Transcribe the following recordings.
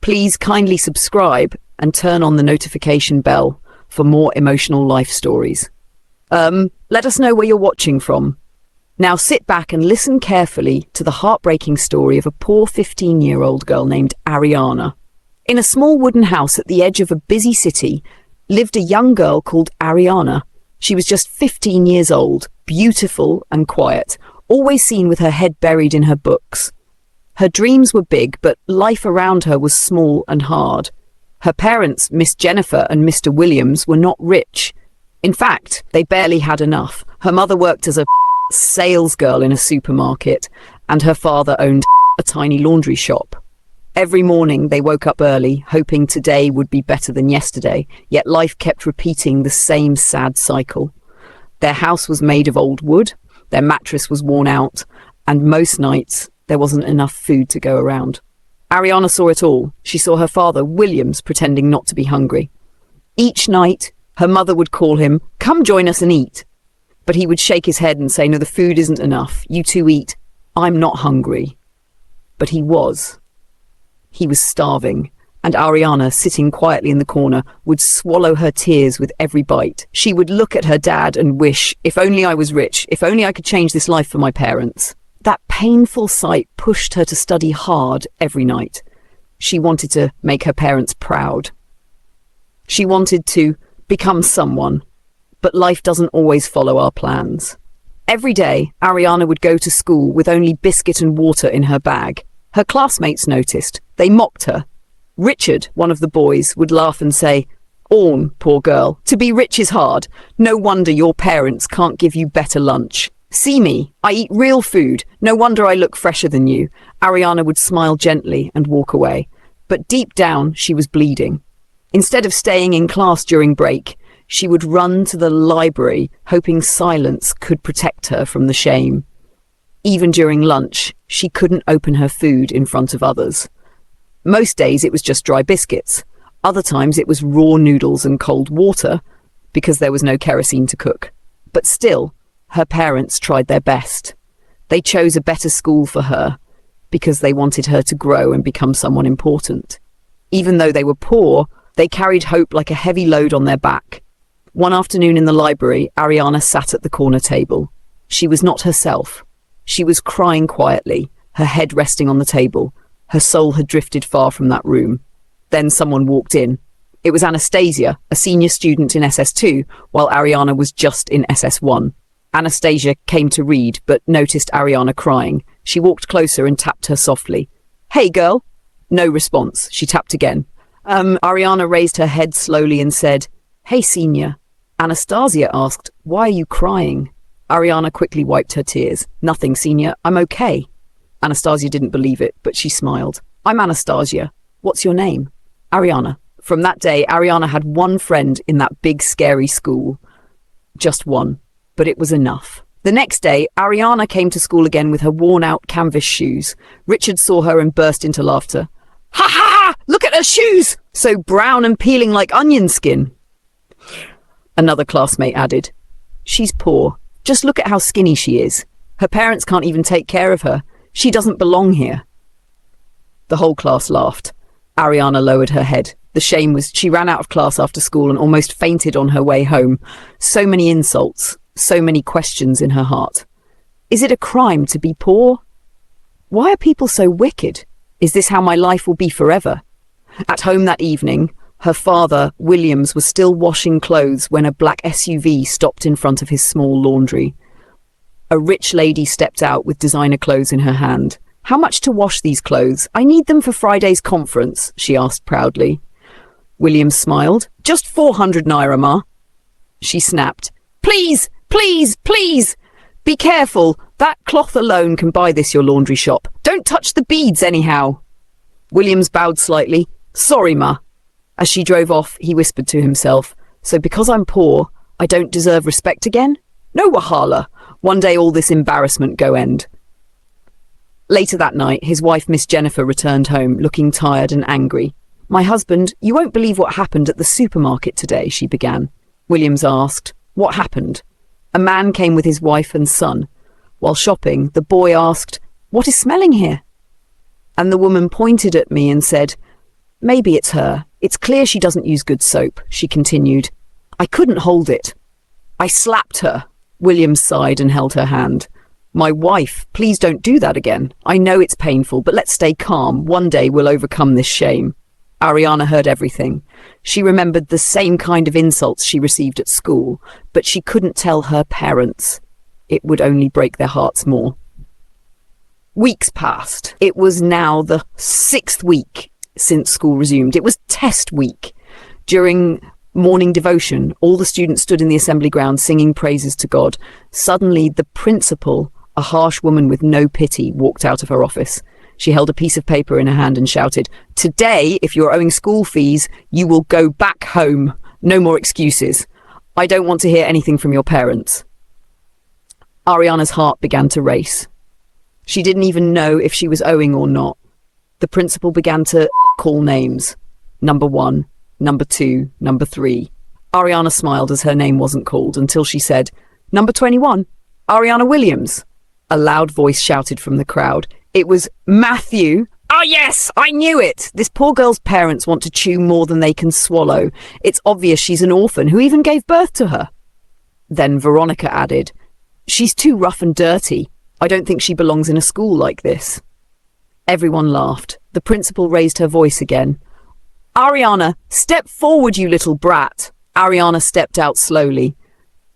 Please kindly subscribe and turn on the notification bell for more emotional life stories. Let us know where you're watching from. Now sit back and listen carefully to the heartbreaking story of a poor 15-year-old girl named Ariana. In a small wooden house at the edge of a busy city lived a young girl called Ariana. She was just 15 years old, beautiful and quiet, always seen with her head buried in her books. Her dreams were big, but life around her was small and hard. Her parents, Miss Jennifer and Mr. Williams, were not rich. In fact, they barely had enough. Her mother worked as a sales girl in a supermarket, and her father owned a tiny laundry shop. Every morning they woke up early, hoping today would be better than yesterday, yet life kept repeating the same sad cycle. Their house was made of old wood, their mattress was worn out, and most nights there wasn't enough food to go around. Ariana saw it all. She saw her father, Williams, pretending not to be hungry. Each night, her mother would call him, "Come join us and eat." But he would shake his head and say, "No, the food isn't enough. You two eat. I'm not hungry." But he was. He was starving, and Ariana, sitting quietly in the corner, would swallow her tears with every bite. She would look at her dad and wish, if only I was rich, if only I could change this life for my parents. That painful sight pushed her to study hard every night. She wanted to make her parents proud. She wanted to become someone. But life doesn't always follow our plans. Every day, Ariana would go to school with only biscuit and water in her bag. Her classmates noticed. They mocked her. Richard, one of the boys, would laugh and say, "Orn, poor girl, to be rich is hard. No wonder your parents can't give you better lunch. See me, I eat real food. No wonder I look fresher than you." Ariana would smile gently and walk away. But deep down, she was bleeding. Instead of staying in class during break, she would run to the library, hoping silence could protect her from the shame. Even during lunch, she couldn't open her food in front of others. Most days it was just dry biscuits. Other times it was raw noodles and cold water, because there was no kerosene to cook. But still, her parents tried their best. They chose a better school for her, because they wanted her to grow and become someone important. Even though they were poor, they carried hope like a heavy load on their back. One afternoon in the library, Ariana sat at the corner table. She was not herself. She was crying quietly, her head resting on the table. Her soul had drifted far from that room. Then someone walked in. It was Anastasia, a senior student in SS2, while Ariana was just in SS1. Anastasia came to read, but noticed Ariana crying. She walked closer and tapped her softly. "Hey, girl." No response. She tapped again. Ariana raised her head slowly and said, "Hey, senior." Anastasia asked, "Why are you crying?" Ariana quickly wiped her tears. "Nothing, senior. I'm okay." Anastasia didn't believe it, but she smiled. "I'm Anastasia. What's your name?" "Ariana." From that day, Ariana had one friend in that big, scary school. Just one. But it was enough. The next day, Ariana came to school again with her worn-out canvas shoes. Richard saw her and burst into laughter. "Ha ha ha! Look at her shoes! So brown and peeling like onion skin." Another classmate added, "She's poor. Just look at how skinny she is. Her parents can't even take care of her. She doesn't belong here." The whole class laughed. Ariana lowered her head. The shame was she ran out of class after school and almost fainted on her way home. So many insults, so many questions in her heart. Is it a crime to be poor? Why are people so wicked? Is this how my life will be forever? At home that evening, her father, Williams, was still washing clothes when a black SUV stopped in front of his small laundry. A rich lady stepped out with designer clothes in her hand. "How much to wash these clothes? I need them for Friday's conference," she asked proudly. Williams smiled. "Just 400 naira, ma." She snapped. "Please, please, please! Be careful. That cloth alone can buy this your laundry shop. Don't touch the beads anyhow." Williams bowed slightly. "Sorry, ma." As she drove off, he whispered to himself, "So because I'm poor, I don't deserve respect again? No wahala. One day all this embarrassment go end." Later that night, his wife, Miss Jennifer, returned home, looking tired and angry. "My husband, you won't believe what happened at the supermarket today," she began. Williams asked, "What happened?" A man came with his wife and son. While shopping, the boy asked, "What is smelling here?" And the woman pointed at me and said, Maybe it's her. It's clear she doesn't use good soap, she continued. I couldn't hold it. I slapped her. Williams sighed and held her hand. My wife, please don't do that again. I know it's painful, but let's stay calm. One day we'll overcome this shame. Ariana heard everything. She remembered the same kind of insults she received at school, but she couldn't tell her parents. It would only break their hearts more. Weeks passed. It was now the 6th week since school resumed. It was test week. During morning devotion, all the students stood in the assembly ground singing praises to God. Suddenly, the principal, a harsh woman with no pity, walked out of her office. She held a piece of paper in her hand and shouted, Today, if you're owing school fees, you will go back home. No more excuses. I don't want to hear anything from your parents. Ariana's heart began to race. She didn't even know if she was owing or not. The principal began to call names. Number 1, number 2, number 3. Ariana smiled as her name wasn't called until she said, Number 21, Ariana Williams. A loud voice shouted from the crowd. It was Matthew. Oh yes, I knew it. This poor girl's parents want to chew more than they can swallow. It's obvious she's an orphan who even gave birth to her. Then Veronica added, She's too rough and dirty. I don't think she belongs in a school like this. Everyone laughed. The principal raised her voice again. Ariana, step forward, you little brat. Ariana stepped out slowly.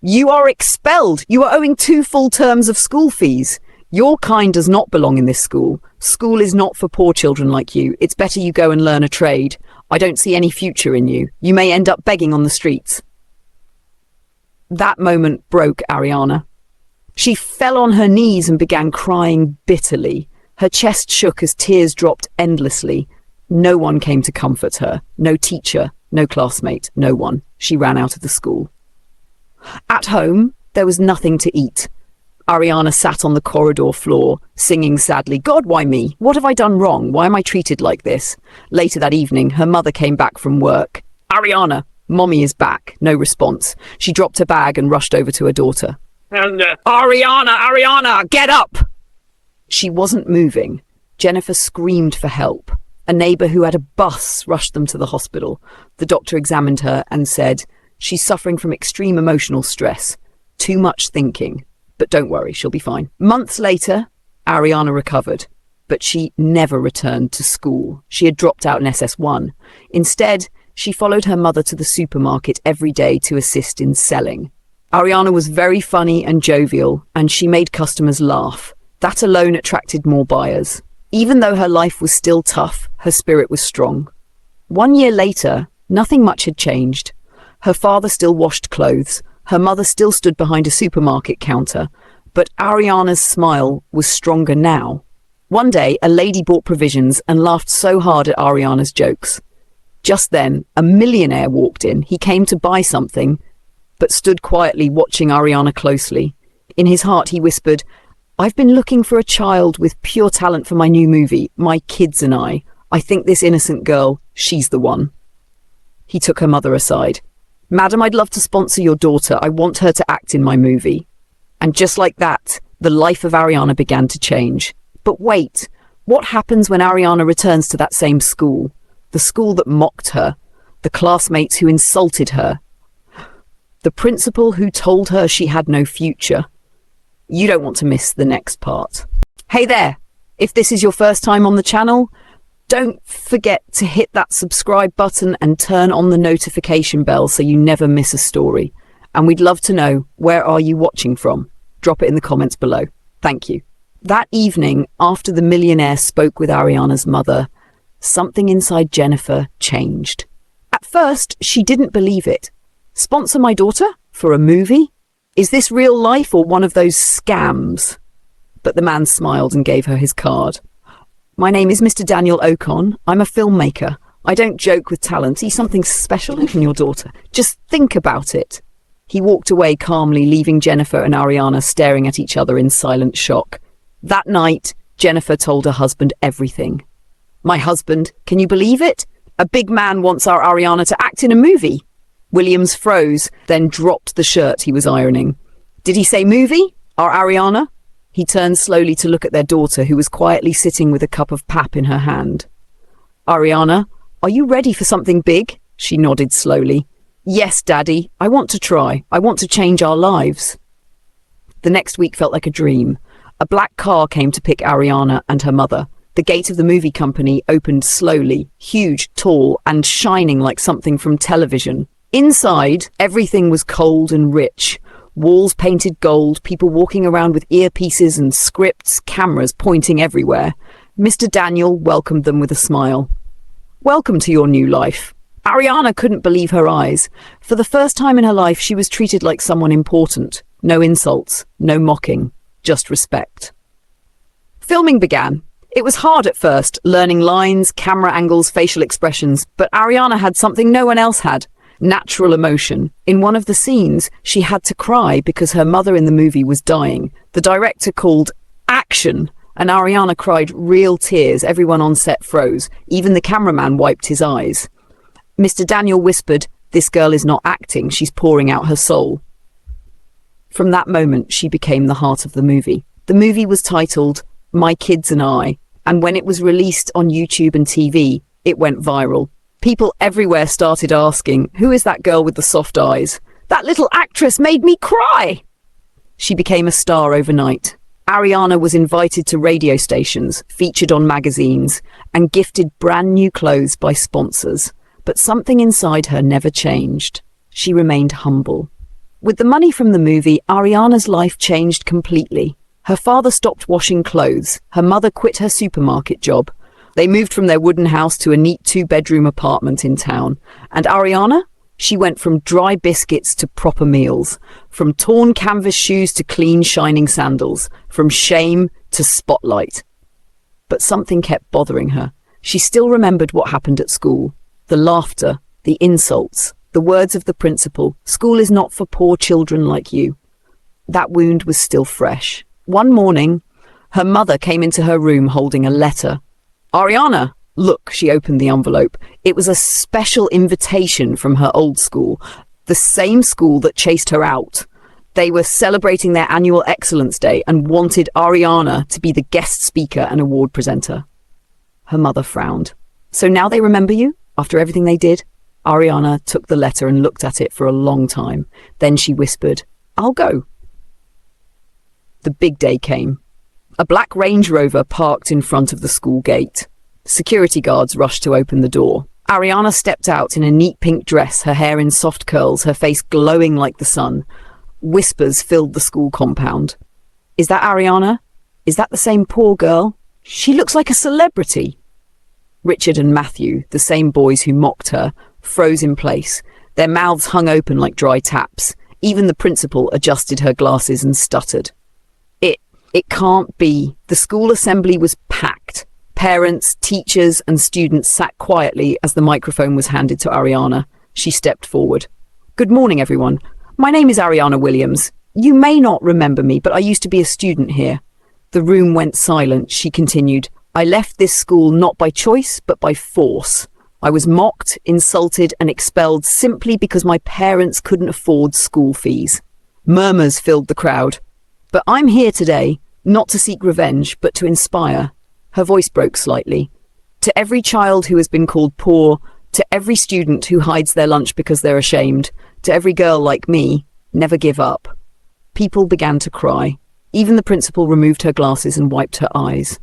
You are expelled. You are owing 2 full terms of school fees. Your kind does not belong in this school. School is not for poor children like you. It's better you go and learn a trade. I don't see any future in you. You may end up begging on the streets. That moment broke Ariana. She fell on her knees and began crying bitterly. Her chest shook as tears dropped endlessly. No one came to comfort her. No teacher, no classmate, no one. She ran out of the school. At home, there was nothing to eat. Ariana sat on the corridor floor, singing sadly, God, why me? What have I done wrong? Why am I treated like this? Later that evening, her mother came back from work. Ariana, Mommy is back. No response. She dropped her bag and rushed over to her daughter. Ariana, get up! She wasn't moving. Jennifer screamed for help. A neighbour who had a bus rushed them to the hospital. The doctor examined her and said, She's suffering from extreme emotional stress. Too much thinking. But don't worry, she'll be fine. Months later, Ariana recovered. But she never returned to school. She had dropped out in SS1. Instead, she followed her mother to the supermarket every day to assist in selling. Ariana was very funny and jovial, and she made customers laugh. That alone attracted more buyers. Even though her life was still tough, her spirit was strong. 1 year later, nothing much had changed. Her father still washed clothes. Her mother still stood behind a supermarket counter. But Ariana's smile was stronger now. One day, a lady bought provisions and laughed so hard at Ariana's jokes. Just then, a millionaire walked in. He came to buy something, but stood quietly watching Ariana closely. In his heart, he whispered, I've been looking for a child with pure talent for my new movie, My Kids and I. I think this innocent girl, she's the one. He took her mother aside. Madam, I'd love to sponsor your daughter. I want her to act in my movie. And just like that, the life of Ariana began to change. But wait, what happens when Ariana returns to that same school? The school that mocked her, the classmates who insulted her, the principal who told her she had no future. You don't want to miss the next part. Hey there, if this is your first time on the channel, don't forget to hit that subscribe button and turn on the notification bell so you never miss a story. And we'd love to know, where are you watching from? Drop it in the comments below. Thank you. That evening, after the millionaire spoke with Ariana's mother, something inside Jennifer changed. At first, she didn't believe it. Sponsor my daughter? For a movie? Is this real life or one of those scams? But the man smiled and gave her his card. My name is Mr. Daniel Ocon. I'm a filmmaker. I don't joke with talent. See something special in your daughter. Just think about it. He walked away calmly, leaving Jennifer and Ariana staring at each other in silent shock. That night, Jennifer told her husband everything. My husband, can you believe it? A big man wants our Ariana to act in a movie. Williams froze, then dropped the shirt he was ironing. Did he say movie? Our Ariana? He turned slowly to look at their daughter, who was quietly sitting with a cup of pap in her hand. Ariana, Are you ready for something big? She nodded slowly. Yes, Daddy, I want to try. I want to change our lives. The next week felt like a dream. A black car came to pick Ariana and her mother. The gate of the movie company opened slowly, huge, tall, and shining like something from television. Inside, everything was cold and rich. Walls painted gold, people walking around with earpieces and scripts, cameras pointing everywhere. Mr. Daniel welcomed them with a smile. Welcome to your new life. Ariana couldn't believe her eyes. For the first time in her life, she was treated like someone important. No insults, no mocking, just respect. Filming began. It was hard at first, learning lines, camera angles, facial expressions, but Ariana had something no one else had. Natural emotion. In one of the scenes, she had to cry because her mother in the movie was dying. The director called action, and Ariana cried real tears. Everyone on set froze. Even the cameraman wiped his eyes. Mr. Daniel whispered, "This girl is not acting, she's pouring out her soul." From that moment, she became the heart of the movie. The movie was titled My Kids and I, and when it was released on YouTube and TV, it went viral. People everywhere started asking, "Who is that girl with the soft eyes? That little actress made me cry!" She became a star overnight. Ariana was invited to radio stations, featured on magazines, and gifted brand new clothes by sponsors. But something inside her never changed. She remained humble. With the money from the movie, Ariana's life changed completely. Her father stopped washing clothes. Her mother quit her supermarket job. They moved from their wooden house to a neat 2-bedroom apartment in town. And Ariana? She went from dry biscuits to proper meals. From torn canvas shoes to clean, shining sandals. From shame to spotlight. But something kept bothering her. She still remembered what happened at school. The laughter, the insults, the words of the principal. School is not for poor children like you. That wound was still fresh. One morning, her mother came into her room holding a letter. "Ariana, look," she opened the envelope. It was a special invitation from her old school, the same school that chased her out. They were celebrating their annual Excellence Day and wanted Ariana to be the guest speaker and award presenter. Her mother frowned. "So now they remember you, after everything they did?" Ariana took the letter and looked at it for a long time. Then she whispered, "I'll go." The big day came. A black Range Rover parked in front of the school gate. Security guards rushed to open the door. Ariana stepped out in a neat pink dress, her hair in soft curls, her face glowing like the sun. Whispers filled the school compound. "Is that Ariana? Is that the same poor girl? She looks like a celebrity." Richard and Matthew, the same boys who mocked her, froze in place. Their mouths hung open like dry taps. Even the principal adjusted her glasses and stuttered. It can't be. The school assembly was packed. Parents, teachers, and students sat quietly as the microphone was handed to Ariana. She stepped forward. "Good morning, everyone. My name is Ariana Williams. You may not remember me, but I used to be a student here." The room went silent. She continued, "I left this school not by choice, but by force. I was mocked, insulted, and expelled simply because my parents couldn't afford school fees." Murmurs filled the crowd. "But I'm here today, not to seek revenge, but to inspire." Her voice broke slightly. "To every child who has been called poor, to every student who hides their lunch because they're ashamed, to every girl like me, never give up." People began to cry. Even the principal removed her glasses and wiped her eyes.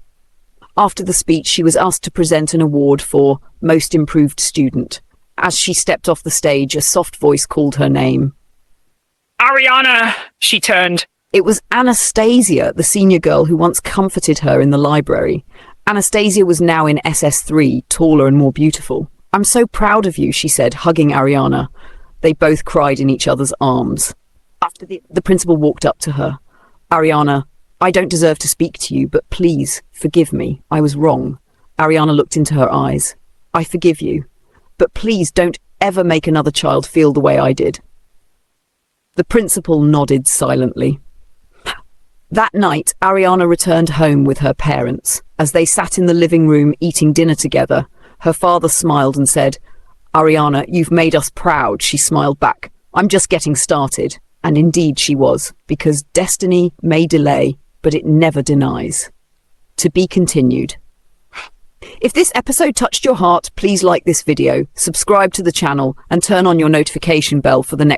After the speech, she was asked to present an award for Most Improved Student. As she stepped off the stage, a soft voice called her name. "Ariana!" She turned. It was Anastasia, the senior girl who once comforted her in the library. Anastasia was now in SS3, taller and more beautiful. "I'm so proud of you," she said, hugging Ariana. They both cried in each other's arms. After the principal walked up to her. "Ariana, I don't deserve to speak to you, but please forgive me. I was wrong." Ariana looked into her eyes. "I forgive you, but please don't ever make another child feel the way I did." The principal nodded silently. That night, Ariana returned home with her parents. As they sat in the living room eating dinner together, her father smiled and said, "Ariana, you've made us proud." She smiled back. "I'm just getting started." And indeed she was, because destiny may delay, but it never denies. To be continued. If this episode touched your heart, please like this video, subscribe to the channel, and turn on your notification bell for the next